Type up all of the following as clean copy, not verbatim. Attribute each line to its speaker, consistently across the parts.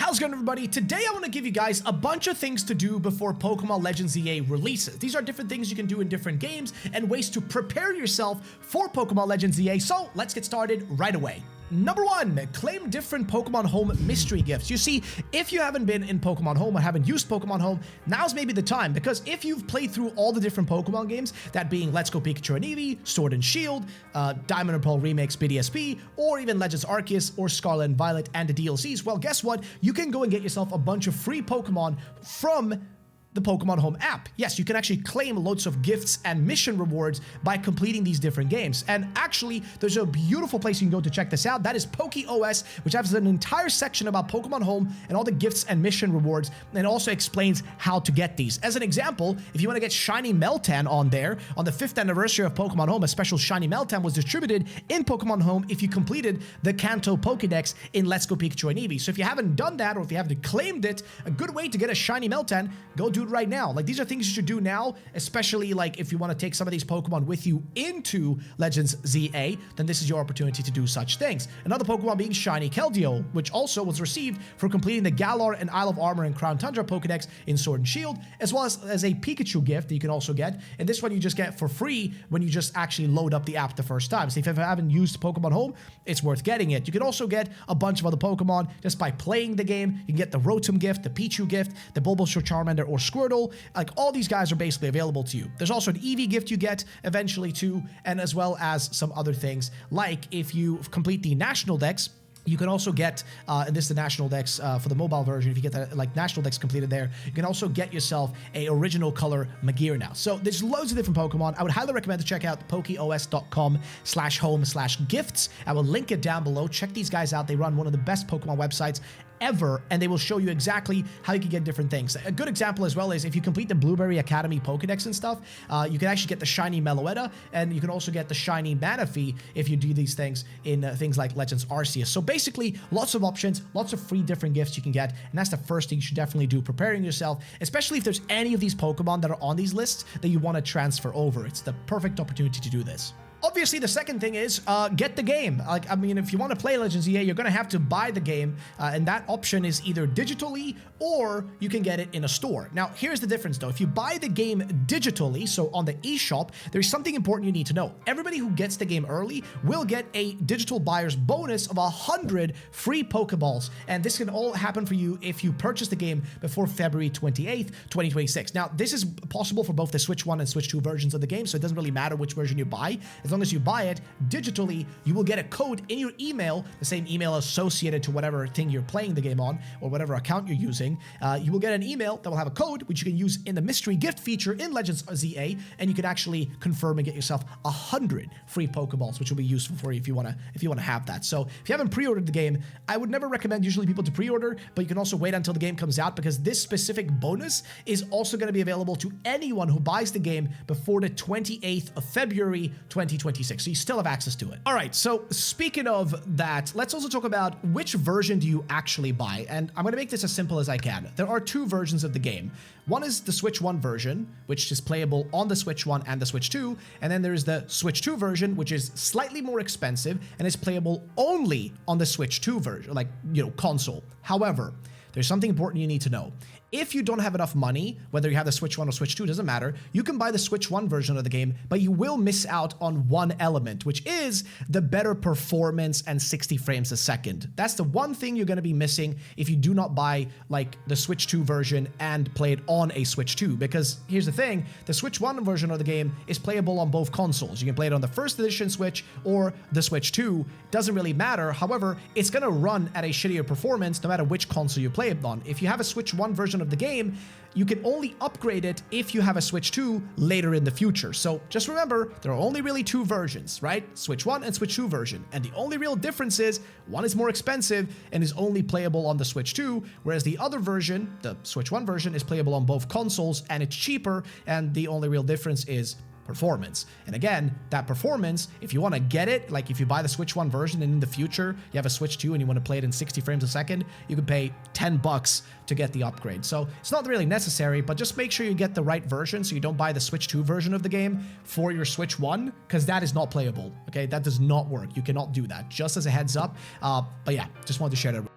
Speaker 1: How's it going, everybody? Today I want to give you guys a bunch of things to do before Pokémon Legends ZA releases. These are different things you can do in different games and ways to prepare yourself for Pokémon Legends ZA, so let's get started right away. Number 1, claim different Pokémon Home mystery gifts. You see, if you haven't been in Pokémon Home or haven't used Pokémon Home, now's maybe the time, because if you've played through all the different Pokémon games, that being Let's Go Pikachu and Eevee, Sword and Shield, Diamond and Pearl Remix BDSP, or even Legends Arceus or Scarlet and Violet and the DLCs, well, guess what? You can go and get yourself a bunch of free Pokémon from the Pokémon Home app. Yes, you can actually claim loads of gifts and mission rewards by completing these different games. And actually, there's a beautiful place you can go to check this out. That is PokéOS, which has an entire section about Pokémon Home and all the gifts and mission rewards, and also explains how to get these. As an example, if you want to get Shiny Meltan on there, on the 5th anniversary of Pokémon Home, a special Shiny Meltan was distributed in Pokémon Home if you completed the Kanto Pokédex in Let's Go Pikachu and Eevee. So if you haven't done that, or if you haven't claimed it, a good way to get a Shiny Meltan, go do it right now. Like, these are things you should do now, especially like if you want to take some of these Pokemon with you into Legends ZA, then this is your opportunity to do such things. Another Pokemon being Shiny Keldeo, which also was received for completing the Galar and Isle of Armor and Crown Tundra Pokedex in Sword and Shield, as well as a Pikachu gift that you can also get. And this one you just get for free when you just actually load up the app the first time. So if you haven't used Pokemon Home, it's worth getting it. You can also get a bunch of other Pokemon just by playing the game. You can get the Rotom gift, the Pichu gift, the Bulbasaur, Charmander, or Squirtle. Like, all these guys are basically available to you. There's also an Eevee gift you get eventually too, and as well as some other things, like if you complete the National Dex, you can also get, and this is the National Dex for the mobile version, if you get that, like, National Dex completed there, you can also get yourself a original color Magear now. So there's loads of different Pokemon. I would highly recommend to check out pokeos.com/home/gifts. I will link it down below. Check these guys out. They run one of the best Pokemon websites ever, and they will show you exactly how you can get different things. A good example as well is if you complete the Blueberry Academy Pokedex and stuff, you can actually get the Shiny Meloetta, and you can also get the Shiny Manaphy if you do these things in things like Legends Arceus. So basically, lots of options, lots of free different gifts you can get, and that's the first thing you should definitely do, preparing yourself, especially if there's any of these Pokemon that are on these lists that you want to transfer over. It's the perfect opportunity to do this. Obviously, the second thing is get the game. Like, I mean, if you want to play Legends ZA, you're going to have to buy the game, and that option is either digitally or you can get it in a store. Now, here's the difference, though. If you buy the game digitally, so on the eShop, there's something important you need to know. Everybody who gets the game early will get a digital buyer's bonus of 100 free Poké Balls, and this can all happen for you if you purchase the game before February 28th, 2026. Now, this is possible for both the Switch 1 and Switch 2 versions of the game, so it doesn't really matter which version you buy. As long as you buy it digitally, you will get a code in your email, the same email associated to whatever thing you're playing the game on, or whatever account you're using. You will get an email that will have a code, which you can use in the mystery gift feature in Legends ZA, and you can actually confirm and get yourself 100 free Pokeballs, which will be useful for you if you want to have that. So if you haven't pre-ordered the game, I would never recommend usually people to pre-order, but you can also wait until the game comes out, because this specific bonus is also going to be available to anyone who buys the game before the 28th of February, 2026. So you still have access to it. All right, so speaking of that, let's also talk about which version do you actually buy. And I'm going to make this as simple as I can. There are two versions of the game. One is the Switch 1 version, which is playable on the Switch 1 and the Switch 2. And then there's the Switch 2 version, which is slightly more expensive and is playable only on the Switch 2 version, like, you know, console. However, there's something important you need to know. If you don't have enough money, whether you have the Switch 1 or Switch 2, doesn't matter. You can buy the Switch 1 version of the game, but you will miss out on one element, which is the better performance and 60 frames a second. That's the one thing you're going to be missing if you do not buy, like, the Switch 2 version and play it on a Switch 2. Because here's the thing, the Switch 1 version of the game is playable on both consoles. You can play it on the first edition Switch or the Switch 2. Doesn't really matter. However, it's going to run at a shittier performance no matter which console you play it on. If you have a Switch 1 version of the game, you can only upgrade it if you have a Switch 2 later in the future. So just remember, there are only really two versions, right? Switch 1 and Switch 2 version. And the only real difference is one is more expensive and is only playable on the Switch 2, whereas the other version, the Switch 1 version, is playable on both consoles and it's cheaper, and the only real difference is performance. And again, that performance, if you want to get it, like if you buy the Switch 1 version and in the future you have a Switch 2 and you want to play it in 60 frames a second, you can pay $10 to get the upgrade. So it's not really necessary, but just make sure you get the right version so you don't buy the Switch 2 version of the game for your Switch 1, because that is not playable. Okay, that does not work. You cannot do that. Just as a heads up. But yeah, just wanted to share that.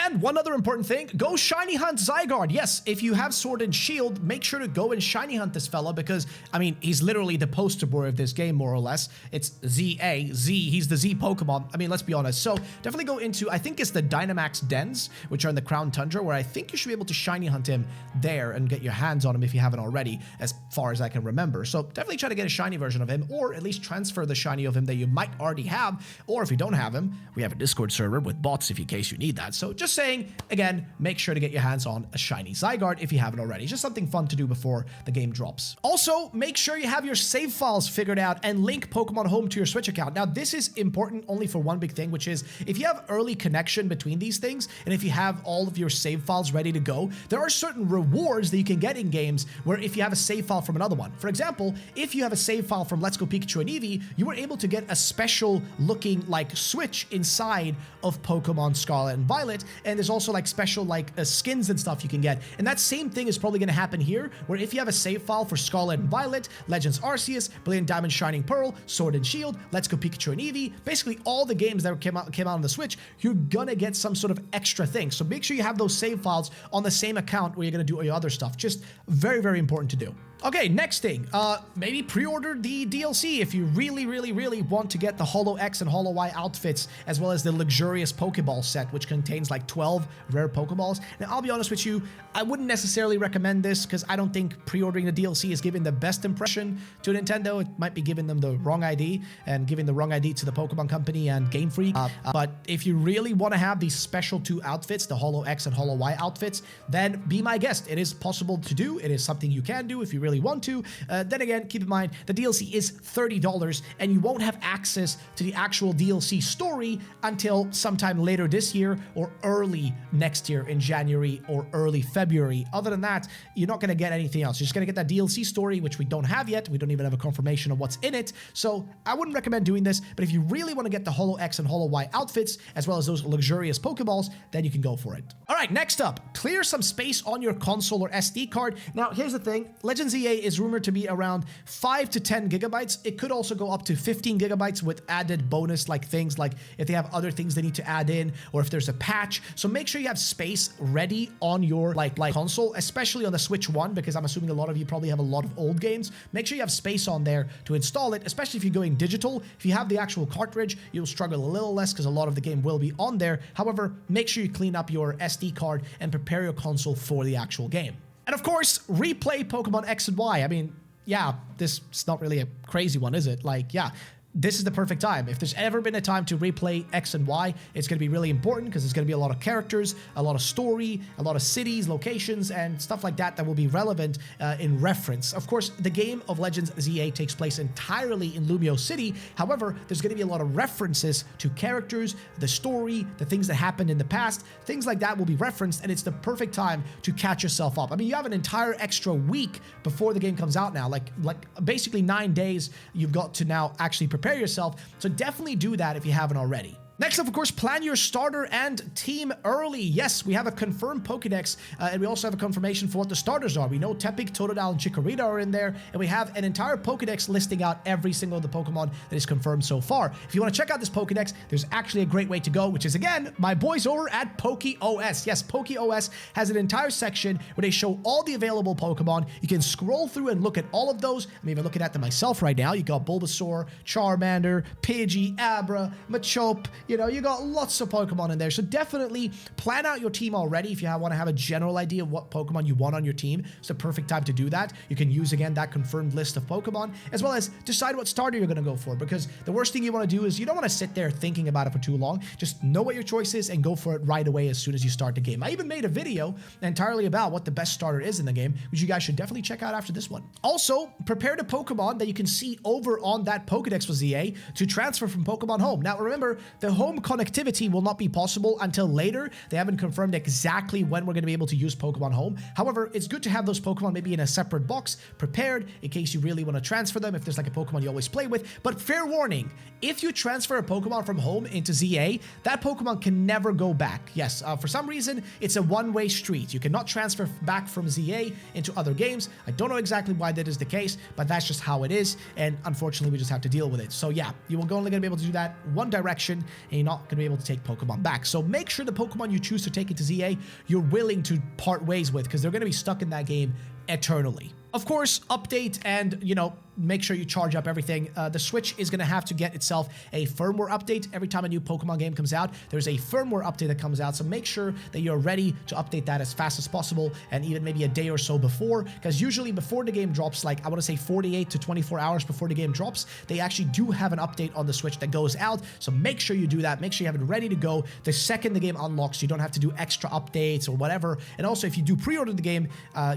Speaker 1: And one other important thing, go shiny hunt Zygarde. Yes, if you have Sword and Shield, make sure to go and shiny hunt this fella because, I mean, he's literally the poster boy of this game, more or less. It's ZA, he's the Z Pokemon. I mean, let's be honest. So definitely go into, I think it's the Dynamax Dens, which are in the Crown Tundra, where I think you should be able to shiny hunt him there and get your hands on him if you haven't already, as far as I can remember. So definitely try to get a shiny version of him, or at least transfer the shiny of him that you might already have, or if you don't have him, we have a Discord server with bots in case you need that. So just saying, again, make sure to get your hands on a shiny Zygarde if you haven't already. It's just something fun to do before the game drops. Also, make sure you have your save files figured out and link Pokemon Home to your Switch account. Now, this is important only for one big thing, which is if you have early connection between these things, and if you have all of your save files ready to go, there are certain rewards that you can get in games where if you have a save file from another one. For example, if you have a save file from Let's Go Pikachu and Eevee, you were able to get a special looking like Switch inside of Pokemon Scarlet and Violet, and there's also like special like skins and stuff you can get. And that same thing is probably going to happen here, where if you have a save file for Scarlet and Violet, Legends Arceus, Brilliant Diamond Shining Pearl, Sword and Shield, Let's Go Pikachu and Eevee, basically all the games that came out on the Switch, you're gonna get some sort of extra thing. So make sure you have those save files on the same account where you're gonna do all your other stuff. Just very, very important to do. Okay, next thing, maybe pre-order the DLC if you really, really, really want to get the Holo X and Holo Y outfits, as well as the luxurious Poké Ball set, which contains like 12 rare Pokeballs. Now, I'll be honest with you, I wouldn't necessarily recommend this because I don't think pre-ordering the DLC is giving the best impression to Nintendo. It might be giving them the wrong ID and giving the wrong ID to the Pokemon Company and Game Freak. But if you really want to have these special 2 outfits, the Holo X and Holo Y outfits, then be my guest. It is possible to do. It is something you can do if you really want to. Then again, keep in mind, the DLC is $30 and you won't have access to the actual DLC story until sometime later this year or early next year in January or early February. Other than that, you're not going to get anything else. You're just going to get that DLC story, which we don't have yet. We don't even have a confirmation of what's in it. So I wouldn't recommend doing this, but if you really want to get the Holo X and Holo Y outfits, as well as those luxurious Pokeballs, then you can go for it. All right, next up, clear some space on your console or SD card. Now, here's the thing. Legends ZA is rumored to be around 5 to 10 gigabytes. It could also go up to 15 gigabytes with added bonus like things like if they have other things they need to add in or if there's a patch. So make sure you have space ready on your like console, especially on the Switch 1, because I'm assuming a lot of you probably have a lot of old games. Make sure you have space on there to install it, especially if you're going digital. If you have the actual cartridge, you'll struggle a little less because a lot of the game will be on there. However, make sure you clean up your SD card and prepare your console for the actual game. And of course, replay Pokemon X and Y. I mean, yeah, this is not really a crazy one, is it? Like, yeah, this is the perfect time. If there's ever been a time to replay X and Y, it's going to be really important because there's going to be a lot of characters, a lot of story, a lot of cities, locations, and stuff like that that will be relevant in reference. Of course, the game of Legends ZA takes place entirely in Lumio City. However, there's going to be a lot of references to characters, the story, the things that happened in the past. Things like that will be referenced, and it's the perfect time to catch yourself up. I mean, you have an entire extra week before the game comes out now. Like basically 9 days you've got to now actually prepare yourself. So definitely do that if you haven't already. Next up, of course, plan your starter and team early. Yes, we have a confirmed Pokédex, and we also have a confirmation for what the starters are. We know Tepig, Totodile, and Chikorita are in there, and we have an entire Pokédex listing out every single of the Pokemon that is confirmed so far. If you want to check out this Pokédex, there's actually a great way to go, which is, again, my boys over at PokeOS. Yes, PokeOS has an entire section where they show all the available Pokemon. You can scroll through and look at all of those. I'm even looking at them myself right now. You got Bulbasaur, Charmander, Pidgey, Abra, Machop. You know, you got lots of Pokemon in there. So definitely plan out your team already if you want to have a general idea of what Pokemon you want on your team. It's the perfect time to do that. You can use, again, that confirmed list of Pokemon, as well as decide what starter you're going to go for, because the worst thing you want to do is you don't want to sit there thinking about it for too long. Just know what your choice is and go for it right away as soon as you start the game. I even made a video entirely about what the best starter is in the game, which you guys should definitely check out after this one. Also, prepare the Pokemon that you can see over on that Pokédex for ZA to transfer from Pokemon Home. Now, remember, the home connectivity will not be possible until later. They haven't confirmed exactly when we're going to be able to use Pokemon Home. However, it's good to have those Pokemon maybe in a separate box prepared in case you really want to transfer them, if there's like a Pokemon you always play with. But fair warning, if you transfer a Pokemon from Home into ZA, that Pokemon can never go back. Yes, for some reason, it's a one-way street. You cannot transfer back from ZA into other games. I don't know exactly why that is the case, but that's just how it is, and unfortunately, we just have to deal with it. So yeah, you're only going to be able to do that one direction, and you're not going to be able to take Pokemon back. So make sure the Pokemon you choose to take into ZA, you're willing to part ways with, because they're going to be stuck in that game eternally. Of course, update and, you know, make sure you charge up everything. The Switch is going to have to get itself a firmware update. Every time a new Pokemon game comes out, there's a firmware update that comes out. So make sure that you're ready to update that as fast as possible, and even maybe a day or so before, because usually before the game drops, like I want to say 48 to 24 hours before the game drops, they actually do have an update on the Switch that goes out. So make sure you do that. Make sure you have it ready to go the second the game unlocks. You don't have to do extra updates or whatever. And also, if you do pre-order the game,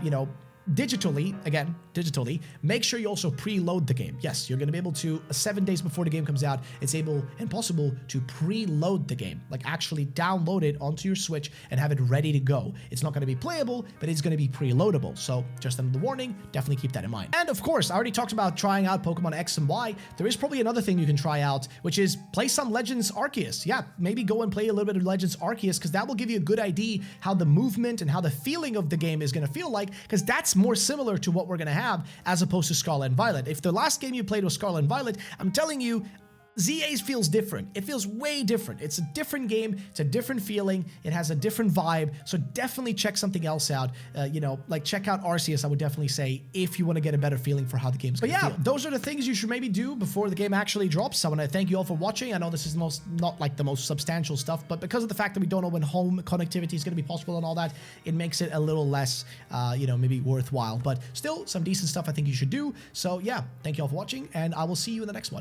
Speaker 1: you know, digitally, make sure you also preload the game. Yes, you're going to be able to, 7 days before the game comes out, it's able and possible to preload the game, like actually download it onto your Switch and have it ready to go. It's not going to be playable, but it's going to be preloadable. So just under the warning, definitely keep that in mind. And of course, I already talked about trying out Pokemon X and Y. There is probably another thing you can try out, which is play some Legends Arceus. Yeah, maybe go and play a little bit of Legends Arceus, because that will give you a good idea how the movement and how the feeling of the game is going to feel like, because that's more similar to what we're going to have as opposed to Scarlet and Violet. If the last game you played was Scarlet and Violet, I'm telling you, ZA's feels different. It feels way different. It's a different game. It's a different feeling. It has a different vibe. So definitely check something else out. You know, like check out Arceus, I would definitely say, if you want to get a better feeling for how the game's going to feel. Those are the things you should maybe do before the game actually drops. I want to thank you all for watching. I know this is not like the most substantial stuff, but because of the fact that we don't know when home connectivity is going to be possible and all that, it makes it a little less, you know, maybe worthwhile. But still, some decent stuff I think you should do. So yeah, thank you all for watching, and I will see you in the next one.